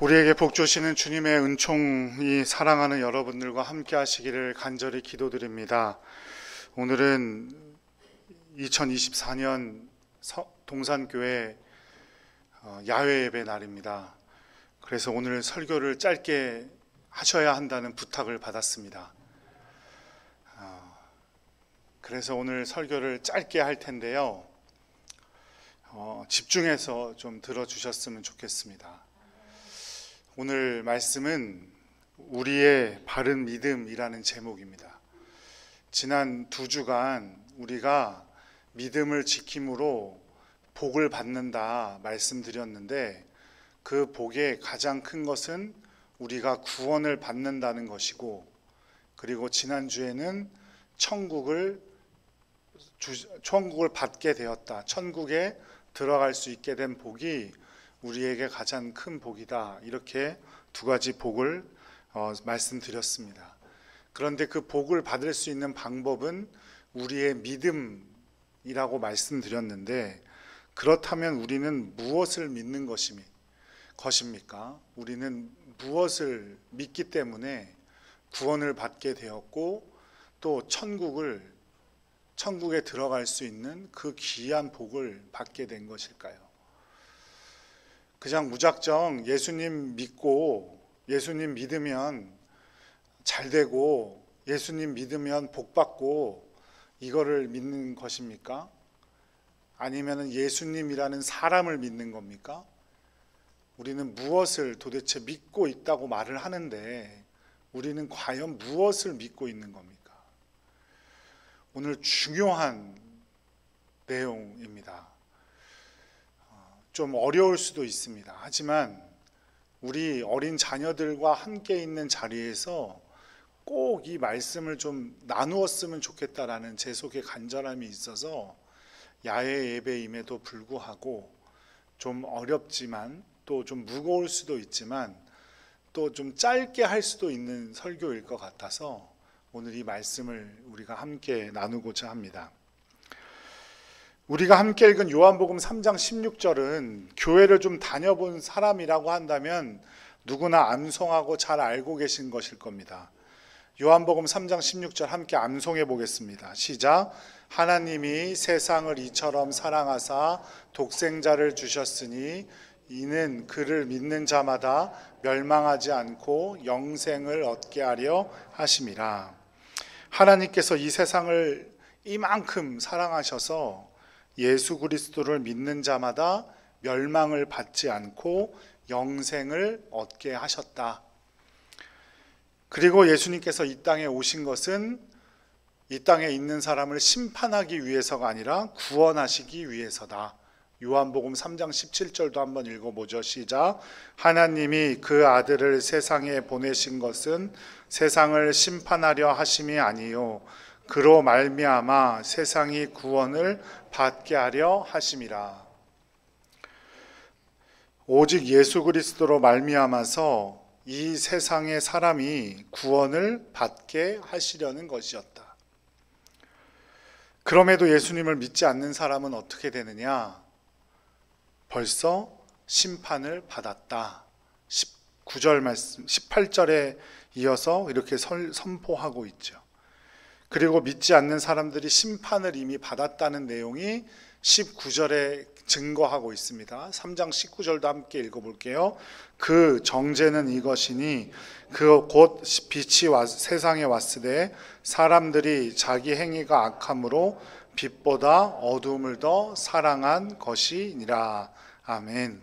우리에게 복 주시는 주님의 은총이 사랑하는 여러분들과 함께 하시기를 간절히 기도드립니다. 오늘은 2024년 동산교회 야외 예배 날입니다. 그래서 오늘 설교를 짧게 하셔야 한다는 부탁을 받았습니다. 그래서 오늘 설교를 짧게 할 텐데요. 집중해서 좀 들어주셨으면 좋겠습니다. 오늘 말씀은 우리의 바른 믿음이라는 제목입니다. 지난 2주간 우리가 믿음을 지킴으로 복을 받는다 말씀드렸는데, 그 복의 가장 큰 것은 우리가 구원을 받는다는 것이고, 그리고 지난주에는 천국을 받게 되었다, 천국에 들어갈 수 있게 된 복이 우리에게 가장 큰 복이다, 이렇게 2가지 복을 말씀드렸습니다. 그런데 그 복을 받을 수 있는 방법은 우리의 믿음이라고 말씀드렸는데, 그렇다면 우리는 무엇을 믿는 것입니까? 우리는 무엇을 믿기 때문에 구원을 받게 되었고, 또 천국에 들어갈 수 있는 그 귀한 복을 받게 된 것일까요? 그냥 무작정 예수님 믿으면 잘 되고, 예수님 믿으면 복 받고, 이거를 믿는 것입니까? 아니면 예수님이라는 사람을 믿는 겁니까? 우리는 무엇을 도대체 믿고 있다고 말을 하는데, 우리는 과연 무엇을 믿고 있는 겁니까? 오늘 중요한 내용입니다. 좀 어려울 수도 있습니다. 하지만 우리 어린 자녀들과 함께 있는 자리에서 꼭 이 말씀을 좀 나누었으면 좋겠다라는 제 속에 간절함이 있어서, 야외 예배임에도 불구하고 좀 어렵지만, 또 좀 무거울 수도 있지만, 또 좀 짧게 할 수도 있는 설교일 것 같아서 오늘 이 말씀을 우리가 함께 나누고자 합니다. 우리가 함께 읽은 요한복음 3장 16절은 교회를 좀 다녀본 사람이라고 한다면 누구나 암송하고 잘 알고 계신 것일 겁니다. 요한복음 3장 16절 함께 암송해 보겠습니다. 시작. 하나님이 세상을 이처럼 사랑하사 독생자를 주셨으니 이는 그를 믿는 자마다 멸망하지 않고 영생을 얻게 하려 하심이라. 하나님께서 이 세상을 이만큼 사랑하셔서 예수 그리스도를 믿는 자마다 멸망을 받지 않고 영생을 얻게 하셨다. 그리고 예수님께서 이 땅에 오신 것은 이 땅에 있는 사람을 심판하기 위해서가 아니라 구원하시기 위해서다. 요한복음 3장 17절도 한번 읽어보죠. 시작. 하나님이 그 아들을 세상에 보내신 것은 세상을 심판하려 하심이 아니요 그로 말미암아 세상이 구원을 받게 하려 하심이라. 오직 예수 그리스도로 말미암아서 이 세상의 사람이 구원을 받게 하시려는 것이었다. 그럼에도 예수님을 믿지 않는 사람은 어떻게 되느냐? 벌써 심판을 받았다. 19절 말씀, 18절에 이어서 이렇게 선포하고 있죠. 그리고 믿지 않는 사람들이 심판을 이미 받았다는 내용이 19절에 증거하고 있습니다. 3장 19절도 함께 읽어볼게요. 그 정죄는 이것이니 그 곧 빛이 세상에 왔으되 사람들이 자기 행위가 악함으로 빛보다 어두움을 더 사랑한 것이니라. 아멘.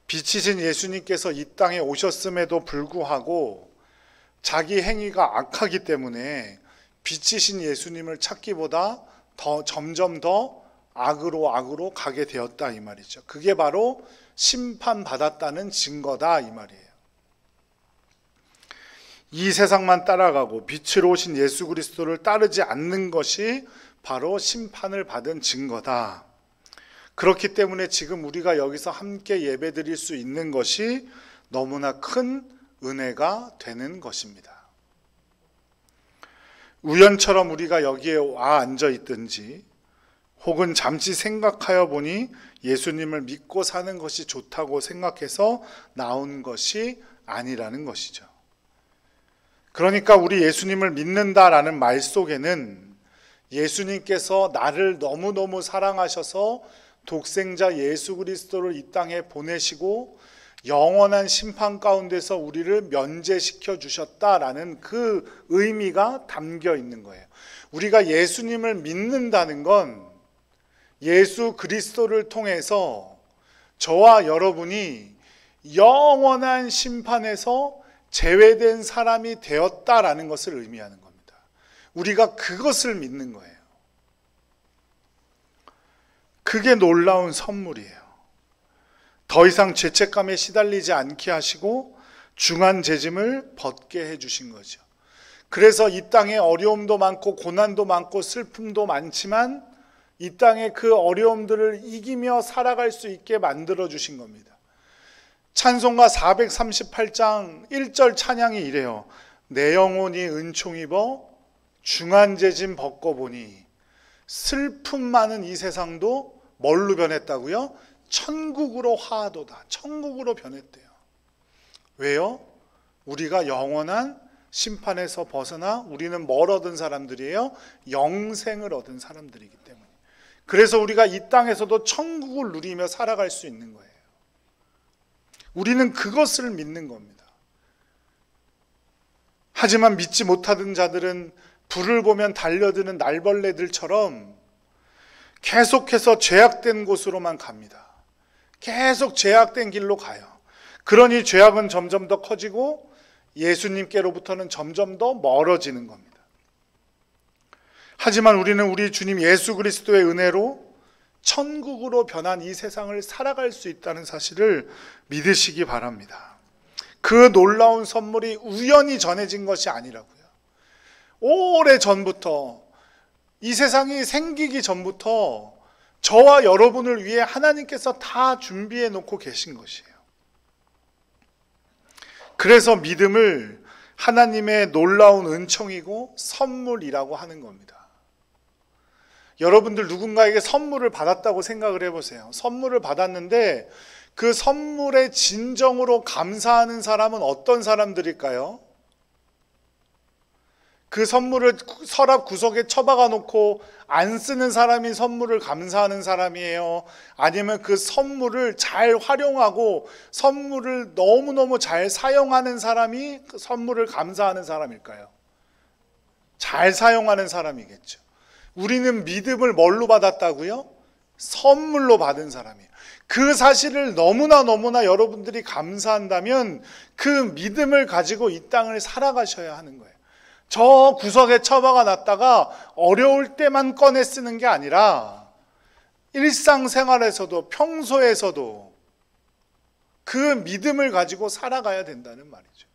빛이신 예수님께서 이 땅에 오셨음에도 불구하고 자기 행위가 악하기 때문에 빛이신 예수님을 찾기보다 점점 더 악으로 가게 되었다, 이 말이죠. 그게 바로 심판받았다는 증거다, 이 말이에요. 이 세상만 따라가고 빛으로 오신 예수 그리스도를 따르지 않는 것이 바로 심판을 받은 증거다. 그렇기 때문에 지금 우리가 여기서 함께 예배드릴 수 있는 것이 너무나 큰 은혜가 되는 것입니다. 우연처럼 우리가 여기에 와 앉아 있든지, 혹은 잠시 생각하여 보니 예수님을 믿고 사는 것이 좋다고 생각해서 나온 것이 아니라는 것이죠. 그러니까 우리 예수님을 믿는다라는 말 속에는 예수님께서 나를 너무너무 사랑하셔서 독생자 예수 그리스도를 이 땅에 보내시고 영원한 심판 가운데서 우리를 면제시켜 주셨다라는 그 의미가 담겨 있는 거예요. 우리가 예수님을 믿는다는 건 예수 그리스도를 통해서 저와 여러분이 영원한 심판에서 제외된 사람이 되었다라는 것을 의미하는 겁니다. 우리가 그것을 믿는 거예요. 그게 놀라운 선물이에요. 더 이상 죄책감에 시달리지 않게 하시고 중한 죄짐을 벗게 해주신 거죠. 그래서 이 땅에 어려움도 많고 고난도 많고 슬픔도 많지만 이 땅에 그 어려움들을 이기며 살아갈 수 있게 만들어 주신 겁니다. 찬송가 438장 1절 찬양이 이래요. 내 영혼이 은총 입어 중한 죄짐 벗고 보니 슬픔 많은 이 세상도 뭘로 변했다고요? 천국으로 화하도다. 천국으로 변했대요. 왜요? 우리가 영원한 심판에서 벗어나 우리는 뭘 얻은 사람들이에요? 영생을 얻은 사람들이기 때문에. 그래서 우리가 이 땅에서도 천국을 누리며 살아갈 수 있는 거예요. 우리는 그것을 믿는 겁니다. 하지만 믿지 못하던 자들은 불을 보면 달려드는 날벌레들처럼 계속해서 죄악된 곳으로만 갑니다. 계속 죄악된 길로 가요. 그러니 죄악은 점점 더 커지고 예수님께로부터는 점점 더 멀어지는 겁니다. 하지만 우리는 우리 주님 예수 그리스도의 은혜로 천국으로 변한 이 세상을 살아갈 수 있다는 사실을 믿으시기 바랍니다. 그 놀라운 선물이 우연히 전해진 것이 아니라고요. 오래 전부터, 이 세상이 생기기 전부터 저와 여러분을 위해 하나님께서 다 준비해 놓고 계신 것이에요. 그래서 믿음을 하나님의 놀라운 은총이고 선물이라고 하는 겁니다. 여러분들 누군가에게 선물을 받았다고 생각을 해보세요. 선물을 받았는데 그 선물에 진정으로 감사하는 사람은 어떤 사람들일까요? 그 선물을 서랍 구석에 처박아 놓고 안 쓰는 사람이 선물을 감사하는 사람이에요? 아니면 그 선물을 잘 활용하고 선물을 너무너무 잘 사용하는 사람이 그 선물을 감사하는 사람일까요? 잘 사용하는 사람이겠죠. 우리는 믿음을 뭘로 받았다고요? 선물로 받은 사람이에요. 그 사실을 너무나 여러분들이 감사한다면 그 믿음을 가지고 이 땅을 살아가셔야 하는 거예요. 저 구석에 처박아 놨다가 어려울 때만 꺼내 쓰는 게 아니라 일상생활에서도 평소에서도 그 믿음을 가지고 살아가야 된다는 말이죠.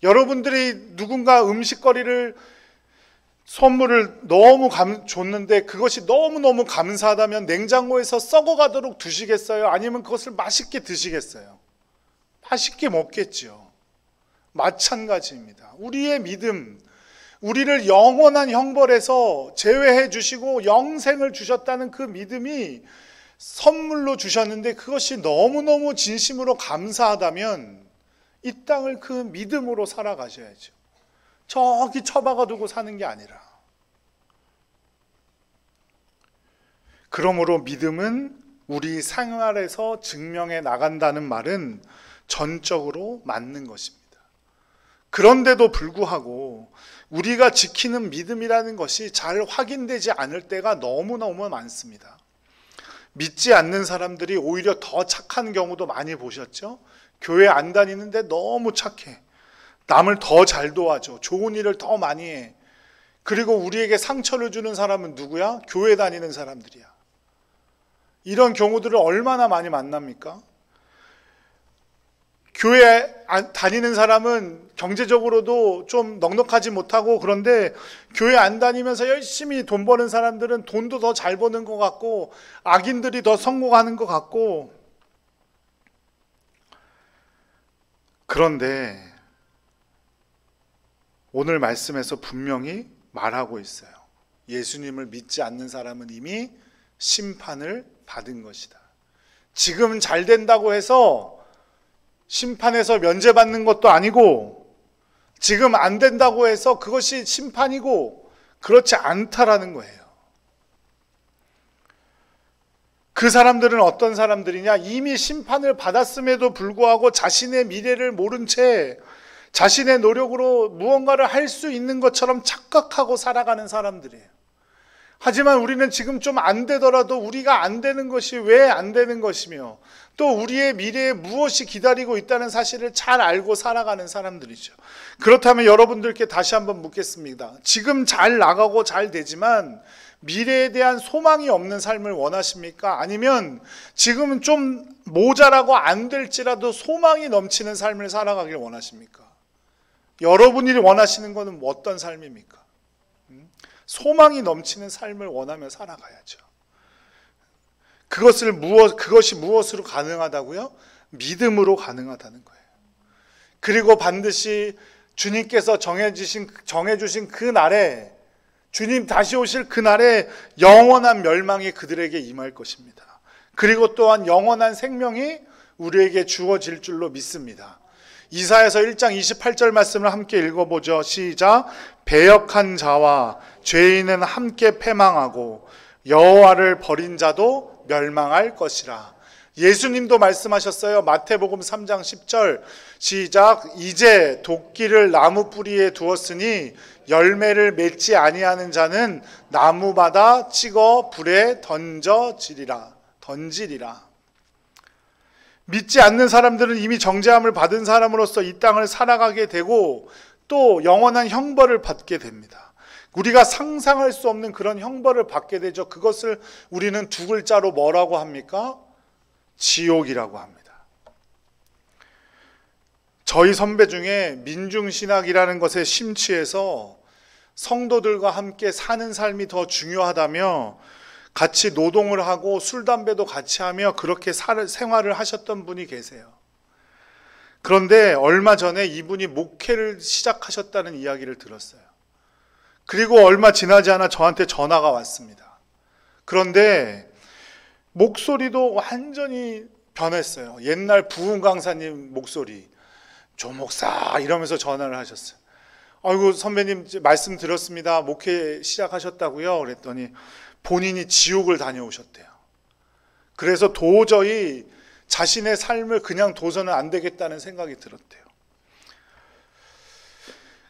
여러분들이 누군가 음식거리를 선물을 너무 줬는데 그것이 너무너무 감사하다면 냉장고에서 썩어가도록 두시겠어요? 아니면 그것을 맛있게 드시겠어요? 맛있게 먹겠죠. 마찬가지입니다. 우리의 믿음, 우리를 영원한 형벌에서 제외해 주시고 영생을 주셨다는 그 믿음이 선물로 주셨는데 그것이 너무너무 진심으로 감사하다면 이 땅을 그 믿음으로 살아가셔야죠. 저기 처박아 두고 사는 게 아니라. 그러므로 믿음은 우리 생활에서 증명해 나간다는 말은 전적으로 맞는 것입니다. 그런데도 불구하고 우리가 지키는 믿음이라는 것이 잘 확인되지 않을 때가 너무너무 많습니다. 믿지 않는 사람들이 오히려 더 착한 경우도 많이 보셨죠? 교회 안 다니는데 너무 착해. 남을 더 잘 도와줘. 좋은 일을 더 많이 해. 그리고 우리에게 상처를 주는 사람은 누구야? 교회 다니는 사람들이야. 이런 경우들을 얼마나 많이 만납니까? 교회 다니는 사람은 경제적으로도 좀 넉넉하지 못하고 그런데 교회 안 다니면서 열심히 돈 버는 사람들은 돈도 더 잘 버는 것 같고 악인들이 더 성공하는 것 같고. 그런데 오늘 말씀에서 분명히 말하고 있어요. 예수님을 믿지 않는 사람은 이미 심판을 받은 것이다. 지금 잘 된다고 해서 심판에서 면제받는 것도 아니고, 지금 안 된다고 해서 그것이 심판이고, 그렇지 않다라는 거예요. 그 사람들은 어떤 사람들이냐? 이미 심판을 받았음에도 불구하고 자신의 미래를 모른 채 자신의 노력으로 무언가를 할 수 있는 것처럼 착각하고 살아가는 사람들이에요. 하지만 우리는 지금 좀 안 되더라도 우리가 안 되는 것이 왜 안 되는 것이며, 또 우리의 미래에 무엇이 기다리고 있다는 사실을 잘 알고 살아가는 사람들이죠. 그렇다면 여러분들께 다시 한번 묻겠습니다. 지금 잘 나가고 잘 되지만 미래에 대한 소망이 없는 삶을 원하십니까? 아니면 지금은 좀 모자라고 안 될지라도 소망이 넘치는 삶을 살아가길 원하십니까? 여러분이 원하시는 것은 어떤 삶입니까? 소망이 넘치는 삶을 원하며 살아가야죠. 그것이 무엇으로 가능하다고요? 믿음으로 가능하다는 거예요. 그리고 반드시 주님께서 정해주신 그 날에, 주님 다시 오실 그 날에 영원한 멸망이 그들에게 임할 것입니다. 그리고 또한 영원한 생명이 우리에게 주어질 줄로 믿습니다. 이사야서 1장 28절 말씀을 함께 읽어보죠. 시작. 배역한 자와 죄인은 함께 패망하고 여호와를 버린 자도 멸망할 것이라. 예수님도 말씀하셨어요. 마태복음 3장 10절 시작. 이제 도끼를 나무 뿌리에 두었으니 열매를 맺지 아니하는 자는 나무마다 찍어 불에 던지리라. 믿지 않는 사람들은 이미 정죄함을 받은 사람으로서 이 땅을 살아가게 되고 또 영원한 형벌을 받게 됩니다. 우리가 상상할 수 없는 그런 형벌을 받게 되죠. 그것을 우리는 두 글자로 뭐라고 합니까? 지옥이라고 합니다. 저희 선배 중에 민중신학이라는 것에 심취해서 성도들과 함께 사는 삶이 더 중요하다며 같이 노동을 하고 술, 담배도 같이 하며 그렇게 생활을 하셨던 분이 계세요. 그런데 얼마 전에 이분이 목회를 시작하셨다는 이야기를 들었어요. 그리고 얼마 지나지 않아 저한테 전화가 왔습니다. 그런데 목소리도 완전히 변했어요. 옛날 부흥 강사님 목소리, 조 목사 이러면서 전화를 하셨어요. 아이고 선배님 말씀 들었습니다. 목회 시작하셨다고요? 그랬더니 본인이 지옥을 다녀오셨대요. 그래서 도저히 자신의 삶을 그냥 둬서는 안 되겠다는 생각이 들었대요.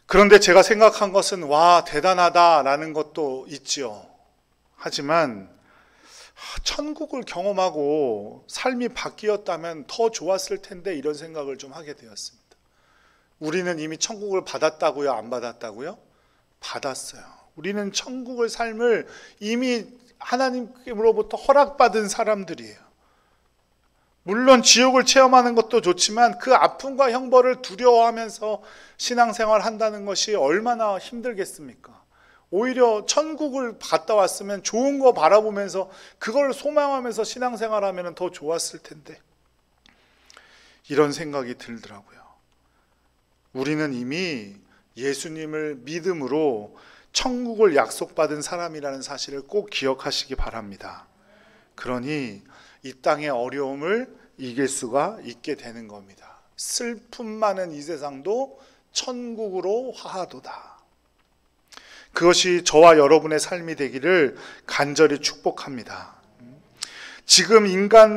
그런데 제가 생각한 것은 와 대단하다라는 것도 있지요. 하지만 천국을 경험하고 삶이 바뀌었다면 더 좋았을 텐데 이런 생각을 좀 하게 되었습니다. 우리는 이미 천국을 받았다고요? 안 받았다고요? 받았어요. 우리는 천국의 삶을 이미 하나님으로부터 허락받은 사람들이에요. 물론 지옥을 체험하는 것도 좋지만 그 아픔과 형벌을 두려워하면서 신앙생활 한다는 것이 얼마나 힘들겠습니까? 오히려 천국을 갔다 왔으면 좋은 거 바라보면서 그걸 소망하면서 신앙생활하면 더 좋았을 텐데 이런 생각이 들더라고요. 우리는 이미 예수님을 믿음으로 천국을 약속받은 사람이라는 사실을 꼭 기억하시기 바랍니다. 그러니 이 땅의 어려움을 이길 수가 있게 되는 겁니다. 슬픔 많은 이 세상도 천국으로 화하도다. 그것이 저와 여러분의 삶이 되기를 간절히 축복합니다. 지금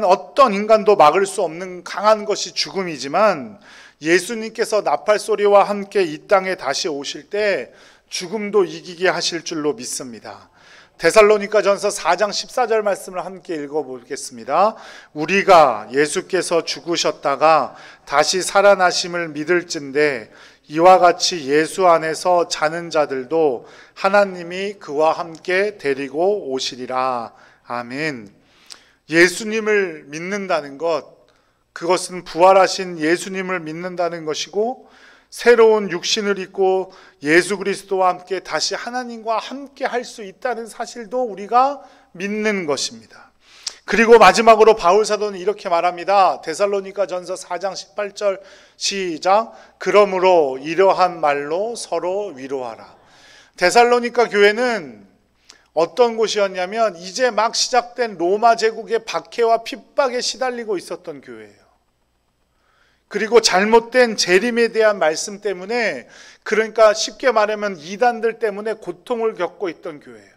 어떤 인간도 막을 수 없는 강한 것이 죽음이지만 예수님께서 나팔 소리와 함께 이 땅에 다시 오실 때 죽음도 이기게 하실 줄로 믿습니다. 데살로니가전서 4장 14절 말씀을 함께 읽어보겠습니다. 우리가 예수께서 죽으셨다가 다시 살아나심을 믿을진대 이와 같이 예수 안에서 자는 자들도 하나님이 그와 함께 데리고 오시리라. 아멘. 예수님을 믿는다는 것, 그것은 부활하신 예수님을 믿는다는 것이고 새로운 육신을 입고 예수 그리스도와 함께 다시 하나님과 함께 할 수 있다는 사실도 우리가 믿는 것입니다. 그리고 마지막으로 바울 사도는 이렇게 말합니다. 데살로니가전서 4장 18절 시작. 그러므로 이러한 말로 서로 위로하라. 데살로니가 교회는 어떤 곳이었냐면 이제 막 시작된 로마 제국의 박해와 핍박에 시달리고 있었던 교회예요. 그리고 잘못된 재림에 대한 말씀 때문에, 그러니까 쉽게 말하면 이단들 때문에 고통을 겪고 있던 교회예요.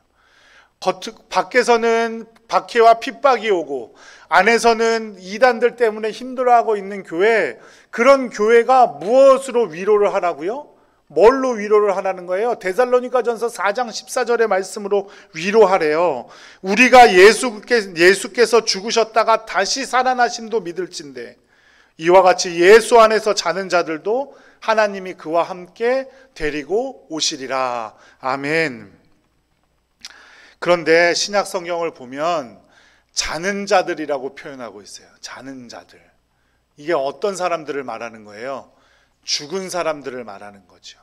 밖에서는 박해와 핍박이 오고 안에서는 이단들 때문에 힘들어하고 있는 교회, 그런 교회가 무엇으로 위로를 하라고요? 뭘로 위로를 하라는 거예요? 데살로니가전서 4장 14절의 말씀으로 위로하래요. 우리가 예수께서 죽으셨다가 다시 살아나심도 믿을진대 이와 같이 예수 안에서 자는 자들도 하나님이 그와 함께 데리고 오시리라. 아멘. 그런데 신약 성경을 보면 자는 자들이라고 표현하고 있어요. 자는 자들. 이게 어떤 사람들을 말하는 거예요? 죽은 사람들을 말하는 거죠.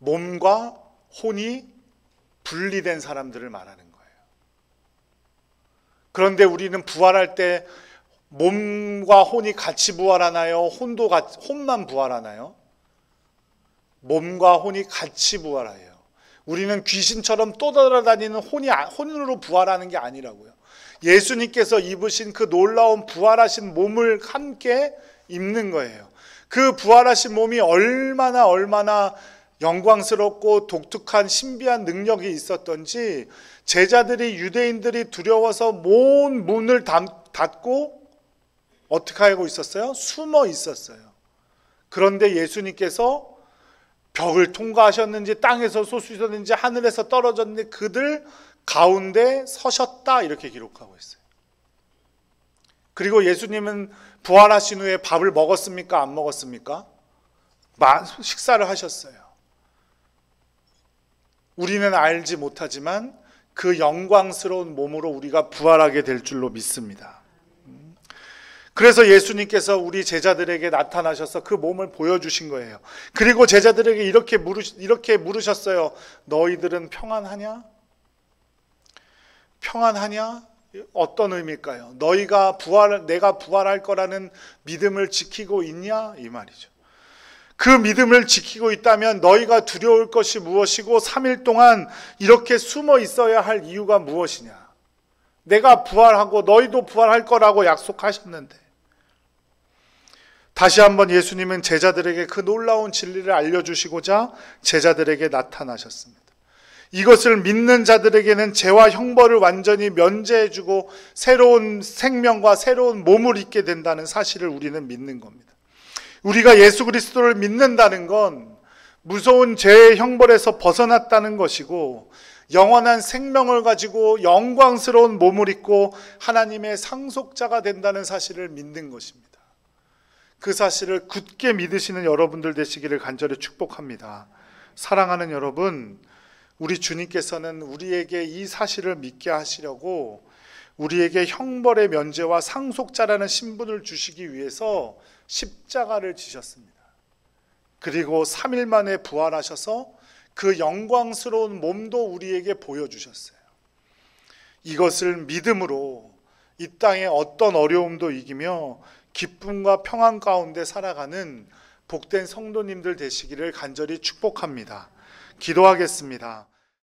몸과 혼이 분리된 사람들을 말하는 거예요. 그런데 우리는 부활할 때 몸과 혼이 같이 부활하나요? 혼만 부활하나요? 몸과 혼이 같이 부활해요. 우리는 귀신처럼 떠돌아다니는 혼으로 부활하는 게 아니라고요. 예수님께서 입으신 그 놀라운 부활하신 몸을 함께 입는 거예요. 그 부활하신 몸이 얼마나 영광스럽고 독특한 신비한 능력이 있었던지 유대인들이 두려워서 모든 문을 닫고 어떻게 하고 있었어요? 숨어 있었어요. 그런데 예수님께서 벽을 통과하셨는지 땅에서 솟으셨는지 하늘에서 떨어졌는지 그들 가운데 서셨다, 이렇게 기록하고 있어요. 그리고 예수님은 부활하신 후에 밥을 먹었습니까? 안 먹었습니까? 식사를 하셨어요. 우리는 알지 못하지만 그 영광스러운 몸으로 우리가 부활하게 될 줄로 믿습니다. 그래서 예수님께서 우리 제자들에게 나타나셔서 그 몸을 보여주신 거예요. 그리고 제자들에게 이렇게 물으셨어요. 너희들은 평안하냐? 평안하냐? 어떤 의미일까요? 내가 부활할 거라는 믿음을 지키고 있냐? 이 말이죠. 그 믿음을 지키고 있다면 너희가 두려울 것이 무엇이고 3일 동안 이렇게 숨어 있어야 할 이유가 무엇이냐? 내가 부활하고 너희도 부활할 거라고 약속하셨는데. 다시 한번 예수님은 제자들에게 그 놀라운 진리를 알려주시고자 제자들에게 나타나셨습니다. 이것을 믿는 자들에게는 죄와 형벌을 완전히 면제해주고 새로운 생명과 새로운 몸을 입게 된다는 사실을 우리는 믿는 겁니다. 우리가 예수 그리스도를 믿는다는 건 무서운 죄의 형벌에서 벗어났다는 것이고 영원한 생명을 가지고 영광스러운 몸을 입고 하나님의 상속자가 된다는 사실을 믿는 것입니다. 그 사실을 굳게 믿으시는 여러분들 되시기를 간절히 축복합니다. 사랑하는 여러분, 우리 주님께서는 우리에게 이 사실을 믿게 하시려고 우리에게 형벌의 면제와 상속자라는 신분을 주시기 위해서 십자가를 지셨습니다. 그리고 3일 만에 부활하셔서 그 영광스러운 몸도 우리에게 보여주셨어요. 이것을 믿음으로 이 땅의 어떤 어려움도 이기며 기쁨과 평안 가운데 살아가는 복된 성도님들 되시기를 간절히 축복합니다. 기도하겠습니다.